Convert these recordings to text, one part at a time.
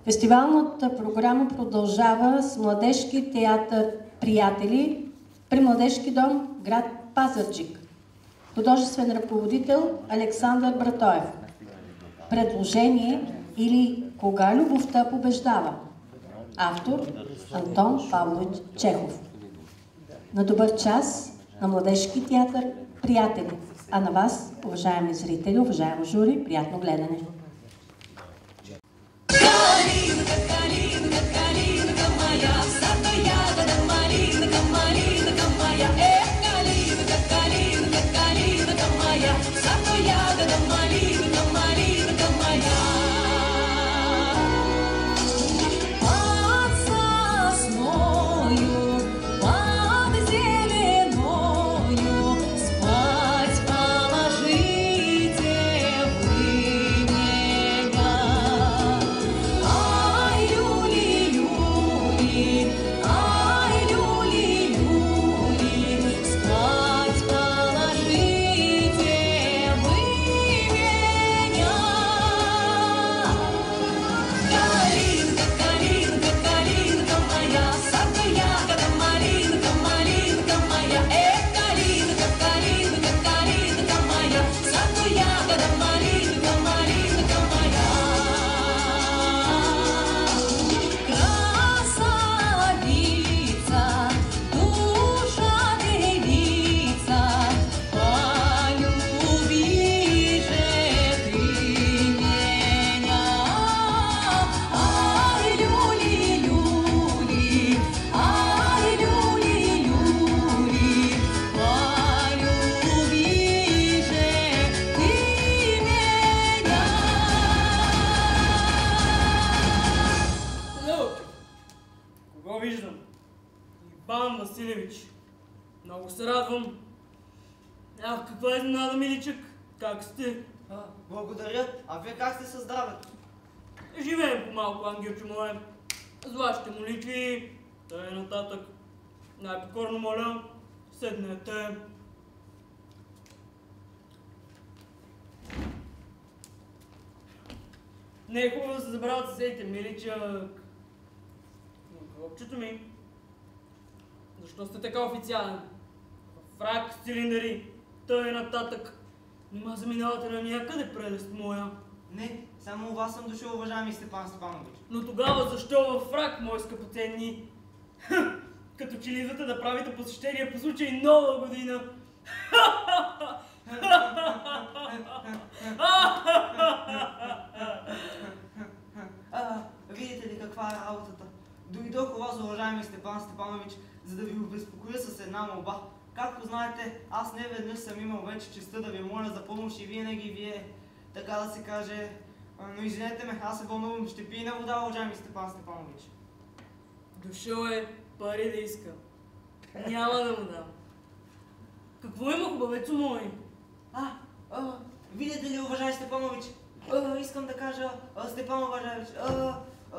Фестивалната програма продължава с младежки театър «Приятели» при Младежки дом, град Пазарджик. Художествен ръководител Александър Братоев. Предложение или "Кога любовта побеждава". Автор Антон Павлович Чехов. На добър час на Младежки театър "Приятели". А на вас, уважаеми зрители, уважаемо жури, приятно гледане! Много се радвам. Каква изненада, миличък? Как сте? Благодаря. А вие как сте със здравето? Живеем по-малко, ангелчо мое. С вашите молитви, тъй нататък. Най-покорно моля, седнете. Не е хубаво да се забравят съседите, миличък. Хлопчето ми, защо сте така официален? Фрак, цилиндари, тъй нататък. Нима заминавате на някъде, прелест моя? Не, само у вас съм дошъл, уважаеми Степан Степанович. Но тогава защо във фрак, мои скъпоценни? Като че ли идвате да правите посещение по случай Нова година. Видите ли каква е работата? Дойдох у вас, уважаеми Степан Степанович, за да ви обезпокоя с една молба. Както знаете, аз не веднъж съм имал вече честта да ви моля за помощ и винаги вие, така да се каже, но извинете ме, аз се вълнувам, ще пия вода, уважаеми Степан Степанович. Дошъл е пари да иска. Няма да му дам. Какво има, хубавецо мой? Видите ли, уважаеми Степанович, искам да кажа, Степан уважаемич,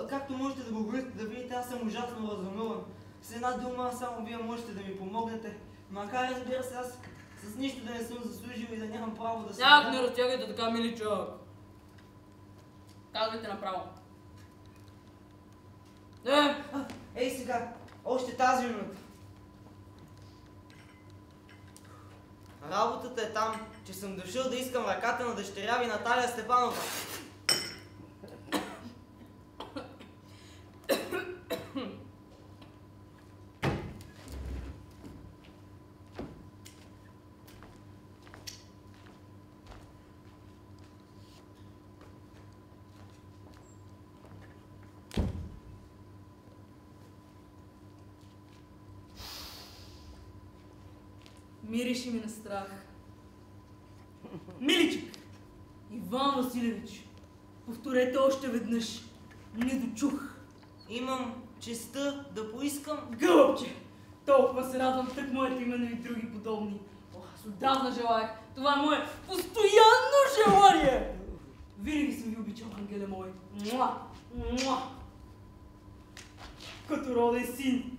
както можете да го видите, аз съм ужасно развълнуван. С една дума, само вие можете да ми помогнете. Макар, разбира се, аз с нищо да не съм заслужил и да нямам право да се... Не разтягайте така, миличък. Казвайте направо. Ей сега, още тази минута. Работата е там, че съм дошъл да искам ръката на дъщеря ви Наталия Степанова. Мирише ми на страх. Миличък! Иван Василевич, повторете още веднъж. Не дочух. Имам честта да поискам... Гълъбче! Толкова се радвам, тък моето именно и други подобни. Аз отдавна желаях. Това е мое постоянно желание! Винаги съм ви обичал, ангеле мой. Муа! Муа! Като роден син.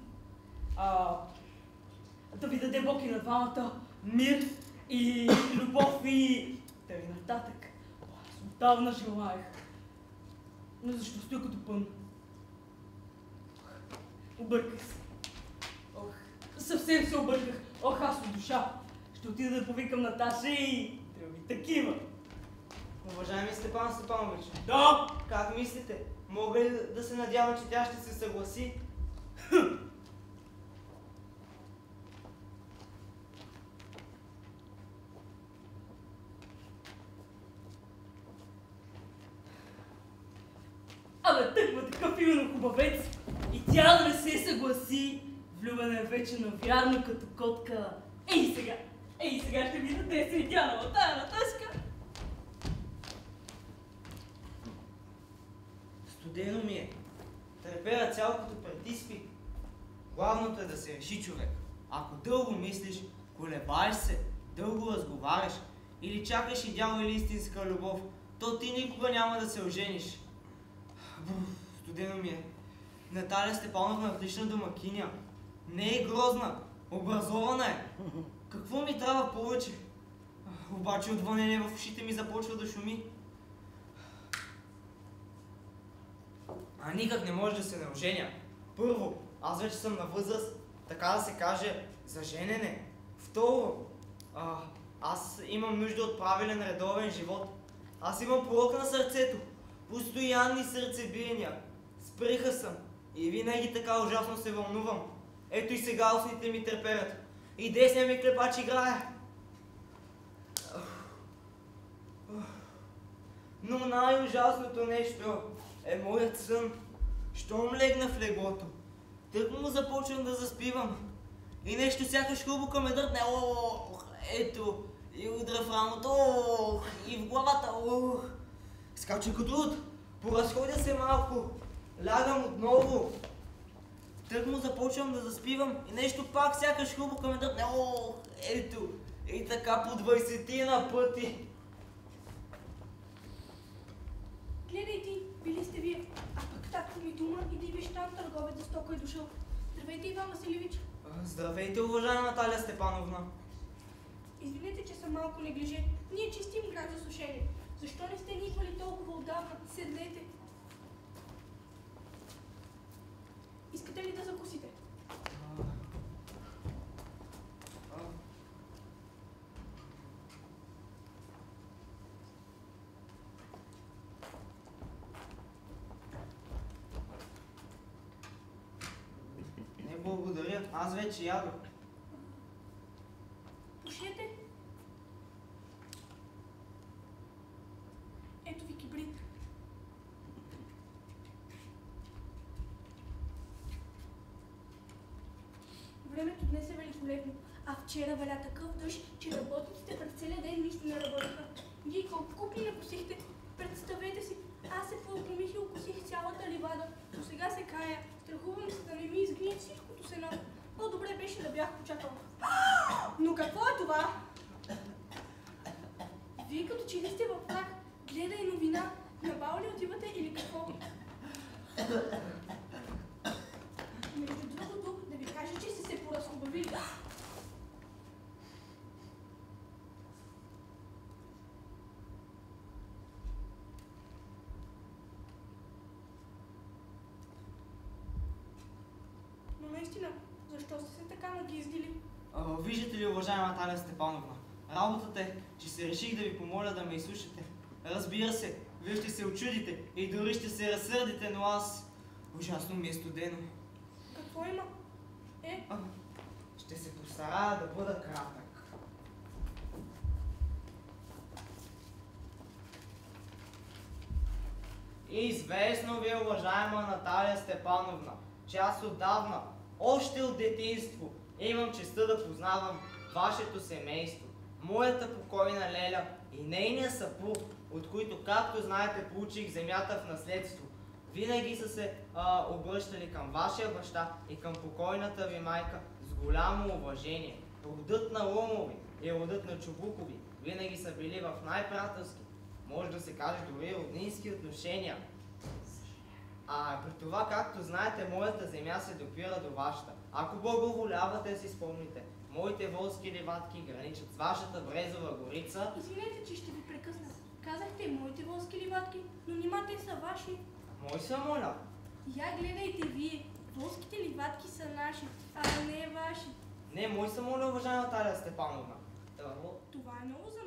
Да ви даде Бог и на двамата мир и любов и тъй нататък. Аз отдавна желаях. Но защо стоя като пън? Обърках се. Ох, съвсем се обърках. Ох, аз от душа. Ще отида да повикам Наташа и други такива. Уважаеми Степан Степанович, Да! как мислите? Мога ли да се надявам, че тя ще се съгласи? Абе, тъква такъв именно хубавец и тя да не се съгласи. Влюбена е вече навярно като котка. Ей сега ще ви даде Светянова тая Наташка. Студено ми е. Трепера цял като пред изпит. Главното е да се реши човек. Ако дълго мислиш, колебаеш се, дълго разговаряш или чакаш идеал или истинска любов, то ти никога няма да се ожениш. Студено ми е. Наталия Степановна е отлична домакиня. Не е грозна, образована е. Какво ми трябва повече? Обаче от вълнение в ушите ми започва да шуми. А никак не може да се не оженя. Първо, аз вече съм на възраст, така да се каже, за женене. Второ, аз имам нужда от правилен редовен живот. Аз имам порок на сърцето. Постоянни сърцебиения. Сприха съм. И винаги така ужасно се вълнувам. Ето и сега устните ми треперят. И десния ми клепач играе. Но най-ужасното нещо е моят сън. Щом легна в леглото, тък му започвам да заспивам. И нещо сякаш хубаво ме дърпне. Ох, ето. И удра в рамото. Ох, и в главата. Ох. Скача като луд. Поразходя се малко. Лягам отново. Тък му започвам да заспивам и нещо пак сякаш хубаво ме дърпне. Ох, ето. И така по 20 пъти. Гледайте, били сте вие. А пък татко ми дума и да виж там търговец за стока е дошъл. Здравейте, Иван Василевич. Здравейте, уважаема Наталия Степановна. Извинете, че съм малко неглиже. Ние чистим град за сушение. Защо не сте ни идвали толкова отдавна? Седнете. Искате ли да закусите? Не благодаря, аз вече ядох. Пушете. Ето ви кибрид. Времето днес е великолепно, а вчера валя такъв дъжд, че работниците през целия ден нищо не работиха. Вие колко купи накосихте? Представете си, аз се поукомих и окосих цялата ливада. До сега се кая. Страхувам се да не ми изгние всичкото сено. По-добре беше да бях почакала. Но какво е това? Вие като че ли сте във влак, гледай новина. На бал ли отивате или какво? Между другото, да ви кажа, че сте се поразхубавили. Но наистина, защо сте се така нагиздили? Виждате ли, уважаема Наталия Степановна, работата е, че се реших да ви помоля да ме изслушате. Разбира се, вие ще се очудите и дори ще се разсърдите, но аз ужасно ми е студено. Какво има? Ще се постарая да бъда кратък. Известно ви, уважаема Наталия Степановна, че аз отдавна, още от детинство, имам честта да познавам вашето семейство, моята покойна Леля и нейния съпруг, от които, както знаете, получих земята в наследство. Винаги са се обръщали към вашия баща и към покойната ви майка с голямо уважение. Родът на Ломови и родът на Чубукови винаги са били в най-приятелски, може да се каже дори роднински отношения. А при това, както знаете, моята земя се допира до вашата. Ако благоволявате, си спомните, моите волски ливадки граничат с вашата Брезова горица. Извинете, че ще ви прекъсна. Казахте моите волски ливадки, но нима те са ваши. Мой са, моля. Я гледайте вие, волските ливадки са наши, а не ваши. Не, мой са, моля, уважаема Талия Степановна. Това е много за